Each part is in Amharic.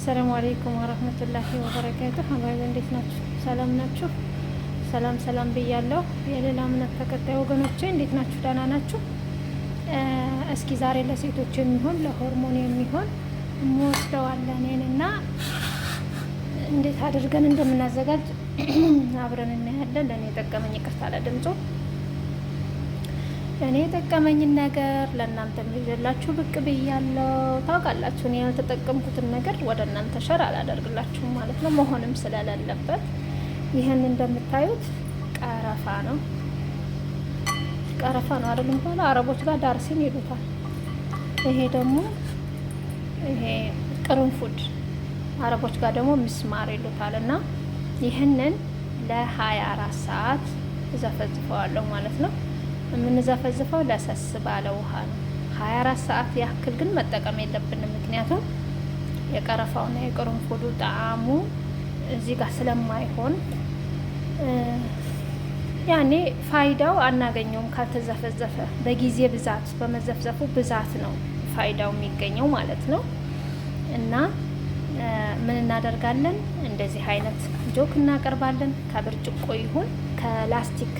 አሰላሙ አለይኩም ወረህመቱላሂ ወበረካቱህ። ሀባይብ እንዴት ናችሁ? ሰላም ናችሁ? ሰላም ብያለሁ። የሌላ እምነት ተከታይ ወገኖቼ እንዴት ናችሁ? ደህና ናችሁ? እስኪ ዛሬ ለሴቶች የሚሆን ለሆርሞን የሚሆን እንወስደዋለን እና እንዴት አድርገን እንደምናዘጋጅ አብረን እናያለን። ለእኔ የጠቀመኝ ይቅርታ ለድምፁ እኔ የጠቀመኝን ነገር ለእናንተ ይዤላችሁ ብቅ ብያለሁ። ታውቃላችሁ እኔ ያልተጠቀምኩትን ነገር ወደ እናንተ ሸር አላደርግላችሁም ማለት ነው፣ መሆንም ስለሌለበት። ይህን እንደምታዩት ቀረፋ ነው አይደል የሚባለው? አረቦች ጋር ዳርሲን ይሉታል። ይሄ ደግሞ ቅርንፉድ፣ አረቦች ጋር ደግሞ ምስማር ይሉታል። እና ይህንን ለ24 ሰዓት እዘፈዝፈዋለሁ ማለት ነው። የምንዘፈዝፈው ለሰስ ባለ ውሃ ነው። 24 ሰዓት ያክል ግን መጠቀም የለብንም። ምክንያቱም የቀረፋውና የቅርንፉዱ ጣዕሙ እዚህ ጋር ስለማይሆን ያኔ ፋይዳው አናገኘውም ካልተዘፈዘፈ። በጊዜ ብዛት በመዘፍዘፉ ብዛት ነው ፋይዳው የሚገኘው ማለት ነው። እና ምን እናደርጋለን? እንደዚህ አይነት ጆክ እናቀርባለን። ከብርጭቆ ይሁን ከላስቲክ፣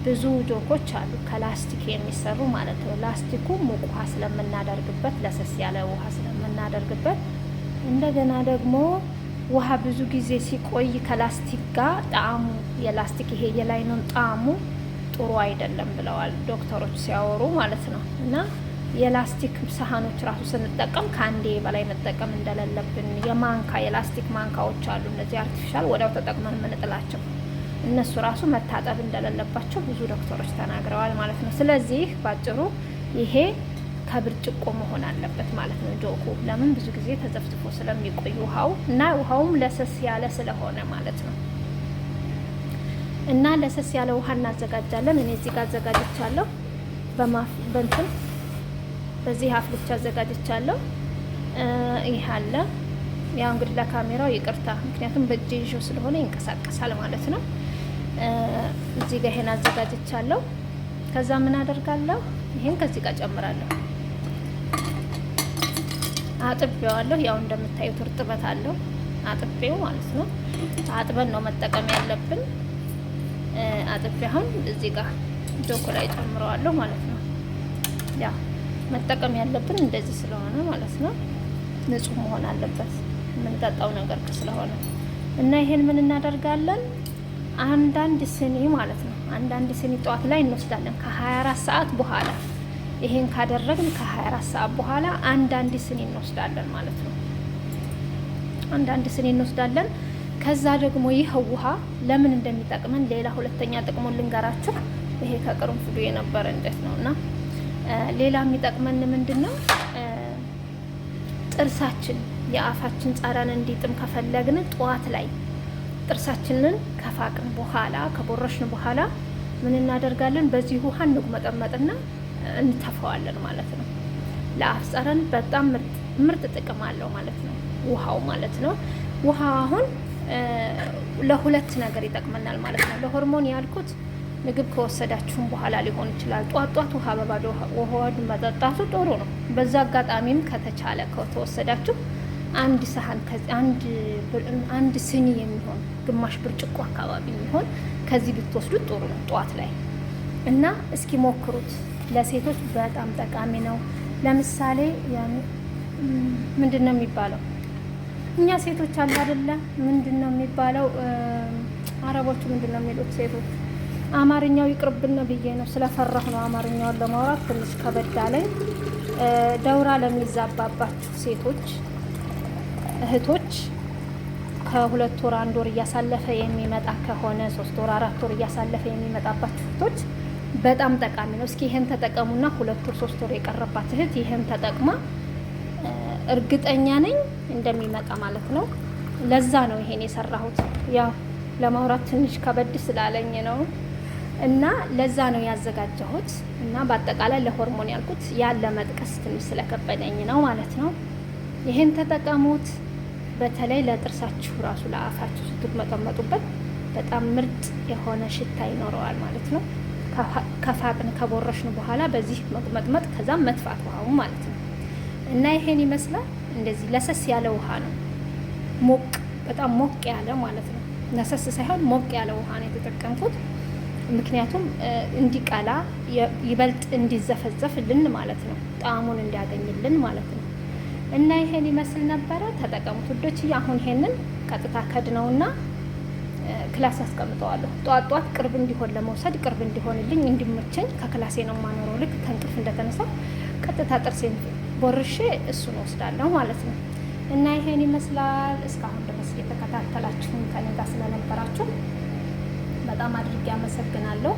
ብዙ ጆኮች አሉ ከላስቲክ የሚሰሩ ማለት ነው። ላስቲኩ ሙቅ ውሃ ስለምናደርግበት፣ ለሰስ ያለ ውሃ ስለምናደርግበት፣ እንደገና ደግሞ ውሃ ብዙ ጊዜ ሲቆይ ከላስቲክ ጋር ጣዕሙ የላስቲክ ይሄ የላይኑን ጣዕሙ ጥሩ አይደለም ብለዋል ዶክተሮች ሲያወሩ ማለት ነው። እና የላስቲክ ሳህኖች ራሱ ስንጠቀም ከአንዴ በላይ መጠቀም እንደሌለብን፣ የላስቲክ ማንካዎች አሉ እነዚህ አርቲፊሻል ወዲያው ተጠቅመን የምንጥላቸው፣ እነሱ ራሱ መታጠብ እንደሌለባቸው ብዙ ዶክተሮች ተናግረዋል ማለት ነው። ስለዚህ ባጭሩ ይሄ ከብርጭቆ መሆን አለበት ማለት ነው ጆኩ። ለምን ብዙ ጊዜ ተዘፍዝፎ ስለሚቆይ ውሃው እና ውሃውም ለሰስ ያለ ስለሆነ ማለት ነው። እና ለሰስ ያለ ውሃ እናዘጋጃለን። እኔ እዚህ ጋር አዘጋጅቻለሁ። በእንትን በዚህ አፍልቻ አዘጋጅቻለሁ። ይህ አለ። ያው እንግዲህ ለካሜራው ይቅርታ፣ ምክንያቱም በእጄ ይዤው ስለሆነ ይንቀሳቀሳል ማለት ነው። እዚህ ጋር ይሄን አዘጋጅቻለሁ። ከዛ ምን አደርጋለሁ? ይሄን ከዚህ ጋር ጨምራለሁ። አጥቤዋለሁ። ያው እንደምታዩት እርጥበት አለው አጥቤው ማለት ነው። አጥበን ነው መጠቀም ያለብን። አጥቤ አሁን እዚህ ጋር ጆኮ ላይ ጨምረዋለሁ ማለት ነው። ያው መጠቀም ያለብን እንደዚህ ስለሆነ ማለት ነው። ንጹህ መሆን አለበት የምንጠጣው ነገር ስለሆነ። እና ይሄን ምን እናደርጋለን? አንዳንድ ስኒ ማለት ነው። አንዳንድ ስኒ ጠዋት ላይ እንወስዳለን ከ24 ሰዓት በኋላ። ይሄን ካደረግን ከ24 ሰዓት በኋላ አንዳንድ ስኒ እንወስዳለን ማለት ነው። አንዳንድ ስኒ እንወስዳለን። ከዛ ደግሞ ይህ ውሃ ለምን እንደሚጠቅመን ሌላ ሁለተኛ ጥቅሙን ልንገራችሁ። ይሄ ከቅርንፉዱ የነበረ እንጨት ነውና ሌላ የሚጠቅመን ምንድነው? ጥርሳችን የአፋችን ጸረን እንዲጥም ከፈለግን ጠዋት ላይ ጥርሳችንን ከፋቅን በኋላ ከቦረሽን በኋላ ምን እናደርጋለን? በዚህ ውሃ እንጉመጠመጥና እንተፈዋለን ማለት ነው። ለአፍ ጸረን በጣም ምርጥ ጥቅም አለው ማለት ነው ውሃው ማለት ነው። ውሃ አሁን ለሁለት ነገር ይጠቅመናል ማለት ነው። ለሆርሞን ያልኩት ምግብ ከወሰዳችሁም በኋላ ሊሆን ይችላል። ጧት ውሃ በባዶ ውሃውን መጠጣቱ ጥሩ ነው። በዛ አጋጣሚም ከተቻለ ከተወሰዳችሁ አንድ ሳህን አንድ ስኒ የሚሆን ግማሽ ብርጭቆ አካባቢ የሚሆን ከዚህ ብትወስዱት ጥሩ ነው ጧት ላይ። እና እስኪ ሞክሩት። ለሴቶች በጣም ጠቃሚ ነው። ለምሳሌ ምንድን ነው የሚባለው? እኛ ሴቶች አለ አይደለ? ምንድን ነው የሚባለው? አረቦቹ ምንድን ነው የሚሉት? ሴቶች አማርኛው ይቅርብን ብዬ ነው ስለፈራሁ ነው አማርኛውን ለማውራት ትንሽ ከበድ አለኝ። ደውራ ለሚዛባባችሁ ሴቶች እህቶች ከ2 ወር 1 ወር እያሳለፈ የሚመጣ ከሆነ 3 ወር 4 ወር እያሳለፈ የሚመጣባችሁ እህቶች በጣም ጠቃሚ ነው። እስኪ ይሄን ተጠቀሙና 2 ወር 3 ወር የቀረባት እህት ይሄን ተጠቅማ እርግጠኛ ነኝ እንደሚመጣ ማለት ነው። ለዛ ነው ይሄን የሰራሁት። ያው ለማውራት ትንሽ ከበድ ስላለኝ ነው እና ለዛ ነው ያዘጋጀሁት። እና በአጠቃላይ ለሆርሞን ያልኩት ያለ መጥቀስ ትንሽ ስለከበደኝ ነው ማለት ነው። ይሄን ተጠቀሙት። በተለይ ለጥርሳችሁ ራሱ ለአፋችሁ ስትመጠመጡበት በጣም ምርጥ የሆነ ሽታ ይኖረዋል ማለት ነው። ከፋቅን ከቦረሽን በኋላ በዚህ መጥመጥ ከዛም መጥፋት ውሃው ማለት ነው። እና ይሄን ይመስላል። እንደዚህ ለሰስ ያለ ውሃ ነው ሞቅ በጣም ሞቅ ያለ ማለት ነው። ነሰስ ሳይሆን ሞቅ ያለ ውሃ ነው የተጠቀምኩት። ምክንያቱም እንዲቀላ ይበልጥ እንዲዘፈዘፍልን ማለት ነው፣ ጣዕሙን እንዲያገኝልን ማለት ነው። እና ይሄን ይመስል ነበረ። ተጠቀሙት ውዶች። አሁን ይሄንን ቀጥታ ከድነውና ክላስ አስቀምጠዋለሁ። ጧት ጧት ቅርብ እንዲሆን ለመውሰድ ቅርብ እንዲሆንልኝ እንዲመቸኝ ከክላሴ ነው የማኖረው። ልክ ከእንቅልፍ እንደተነሳው ቀጥታ ጥርሴን ቦርሼ እሱን ወስዳለሁ ማለት ነው። እና ይሄን ይመስላል። እስካሁን ድረስ እየተከታተላችሁን ከኔ ጋር ስለነበራችሁ በጣም አድርጌ አመሰግናለሁ።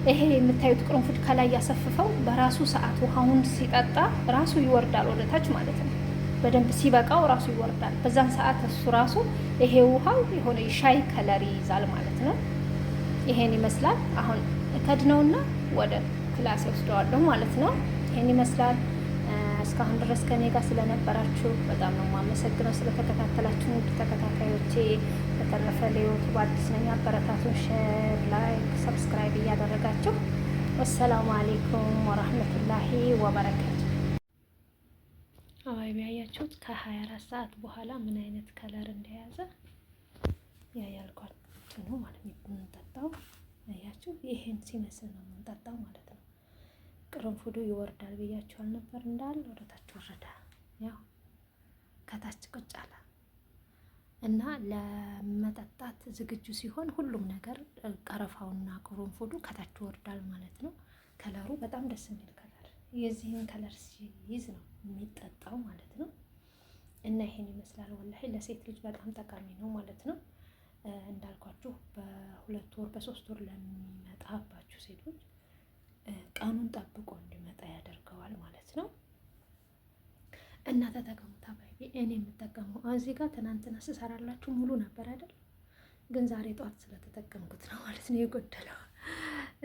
ይሄ የምታዩት ቅርንፉድ ከላይ ያሰፍፈው በራሱ ሰዓት ውሃውን ሲጠጣ ራሱ ይወርዳል ወደታች ማለት ነው። በደንብ ሲበቃው ራሱ ይወርዳል። በዛን ሰዓት እሱ ራሱ ይሄ ውሃው የሆነ ሻይ ከለር ይይዛል ማለት ነው። ይሄን ይመስላል። አሁን ከድነውና ወደ ክላስ ወስደዋለሁ ማለት ነው። ይሄን ይመስላል። እስካሁን ድረስ ከኔ ጋር ስለነበራችሁ በጣም ነው የማመሰግነው፣ ስለተከታተላችሁ ውድ ተከታታዮቼ። በተረፈ ለዩቱብ አዲስ ነኝ፣ አበረታቱን። ሼር፣ ላይክ፣ ሰብስክራይብ እያደረጋችሁ። ወሰላሙ አሌይኩም ወራህመቱላሂ ወበረካቱ። አዋይ ቢያያችሁት ከ24 ሰዓት በኋላ ምን አይነት ከለር እንደያዘ ያያልኳችሁ ነው ማለት ነው። የምንጠጣው ያያችሁ ይሄን ሲመስል ነው የምንጠጣው ማለት ነው። ቅርንፉዱ ይወርዳል ብያችኋል ነበር፣ እንዳለ ወደታች ወረደ። ያው ከታች ቁጭ አለ እና ለመጠጣት ዝግጁ ሲሆን ሁሉም ነገር ቀረፋውና ቅርንፉዱ ከታች ይወርዳል ማለት ነው። ከለሩ በጣም ደስ የሚል ከለር፣ የዚህን ከለር ሲይዝ ነው የሚጠጣው ማለት ነው። እና ይሄን ይመስላል። ወላሂ ለሴት ልጅ በጣም ጠቃሚ ነው ማለት ነው። እንዳልኳችሁ በ2 ወር በ3 ወር ለሚመጣባችሁ ሴቶች ቀኑን ጠብቆ እንዲመጣ ያደርገዋል ማለት ነው። እና ተጠቀሙት አባይቢ። እኔ የምጠቀመው እዚህ ጋር ትናንትና ስሰራላችሁ ሙሉ ነበር አይደል? ግን ዛሬ ጠዋት ስለተጠቀምኩት ነው ማለት ነው የጎደለው።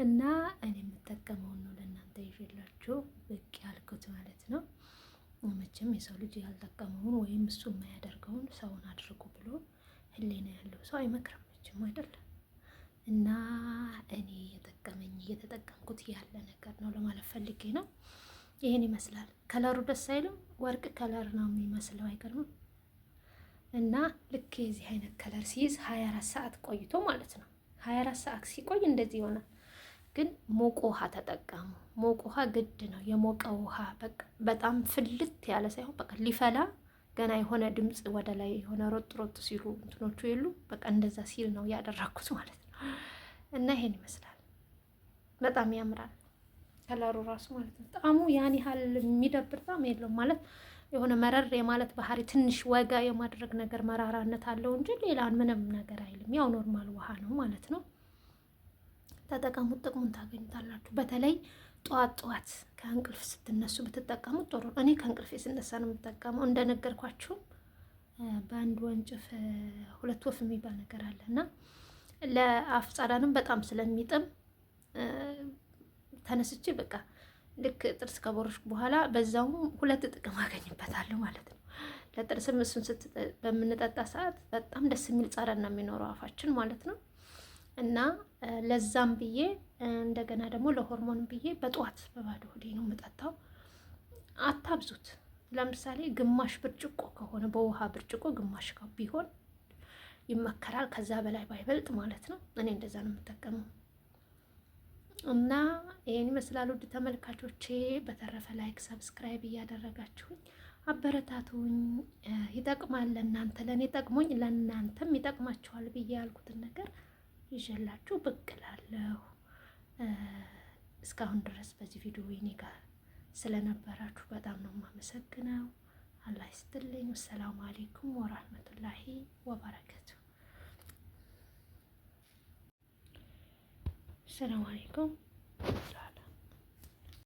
እና እኔ የምጠቀመውን ነው ለእናንተ ይዤላችሁ ብቅ ያልኩት ማለት ነው። መቼም የሰው ልጅ ያልጠቀመውን ወይም እሱ የማያደርገውን ሰውን አድርጉ ብሎ ህሊና ያለው ሰው አይመክርም መቼም አይደለም። እና እኔ የጠቀመኝ እየተጠቀምኩት ያለ ነገር ነው ለማለት ፈልጌ ነው። ይሄን ይመስላል። ከለሩ ደስ አይልም? ወርቅ ከለር ነው የሚመስለው፣ አይገርምም? እና ልክ የዚህ አይነት ከለር ሲይዝ 24 ሰዓት ቆይቶ ማለት ነው። 24 ሰዓት ሲቆይ እንደዚህ ይሆናል። ግን ሞቅ ውሃ ተጠቀሙ። ሞቅ ውሃ ግድ ነው። የሞቀ ውሃ በጣም ፍልት ያለ ሳይሆን በቃ ሊፈላ ገና የሆነ ድምፅ ወደ ላይ የሆነ ሮጥ ሮጥ ሲሉ እንትኖቹ የሉ በቃ እንደዛ ሲል ነው ያደረኩት ማለት ነው። እና ይሄን ይመስላል። በጣም ያምራል ከለሩ ራሱ ማለት ነው። ጣዕሙ ያን ያህል የሚደብር ጣዕም የለውም ማለት የሆነ መረር የማለት ባህሪ ትንሽ ወጋ የማድረግ ነገር መራራነት አለው እንጂ ሌላን ምንም ነገር አይልም። ያው ኖርማል ውሃ ነው ማለት ነው። ተጠቀሙት፣ ጥቅሙን ታገኙታላችሁ። በተለይ ጠዋት ጠዋት ከእንቅልፍ ስትነሱ ብትጠቀሙት ጥሩ። እኔ ከእንቅልፌ ስነሳ ነው የምጠቀመው። እንደነገርኳችሁ በአንድ ወንጭፍ 2 ወፍ የሚባል ነገር አለ እና ለአፍ ጸዳንም በጣም ስለሚጥም ተነስቼ በቃ ልክ ጥርስ ከቦረሽኩ በኋላ በዛውም 2 ጥቅም አገኝበታለሁ ማለት ነው። ለጥርስም እሱን በምንጠጣ ሰዓት በጣም ደስ የሚል ጸረን ነው የሚኖረው አፋችን ማለት ነው። እና ለዛም ብዬ እንደገና ደግሞ ለሆርሞን ብዬ በጠዋት በባዶ ሆዴ ነው የምጠጣው። አታብዙት። ለምሳሌ ግማሽ ብርጭቆ ከሆነ በውሃ ብርጭቆ ግማሽ ቢሆን ይመከራል። ከዛ በላይ ባይበልጥ ማለት ነው። እኔ እንደዛ ነው የምጠቀመው። እና ይሄን ይመስላል ውድ ተመልካቾቼ። በተረፈ ላይክ፣ ሰብስክራይብ እያደረጋችሁኝ አበረታቱኝ። ይጠቅማል ለእናንተ፣ ለእኔ ጠቅሞኝ ለእናንተም ይጠቅማችኋል ብዬ ያልኩትን ነገር ይዤላችሁ ብቅ እላለሁ። እስካሁን ድረስ በዚህ ቪዲዮ እኔ ጋር ስለነበራችሁ በጣም ነው የማመሰግነው። አላህ ይስጥልኝ። ወሰላሙ አሌይኩም ወራህመቱላሂ ወበረከቱ። ሰላም አሌይኩም።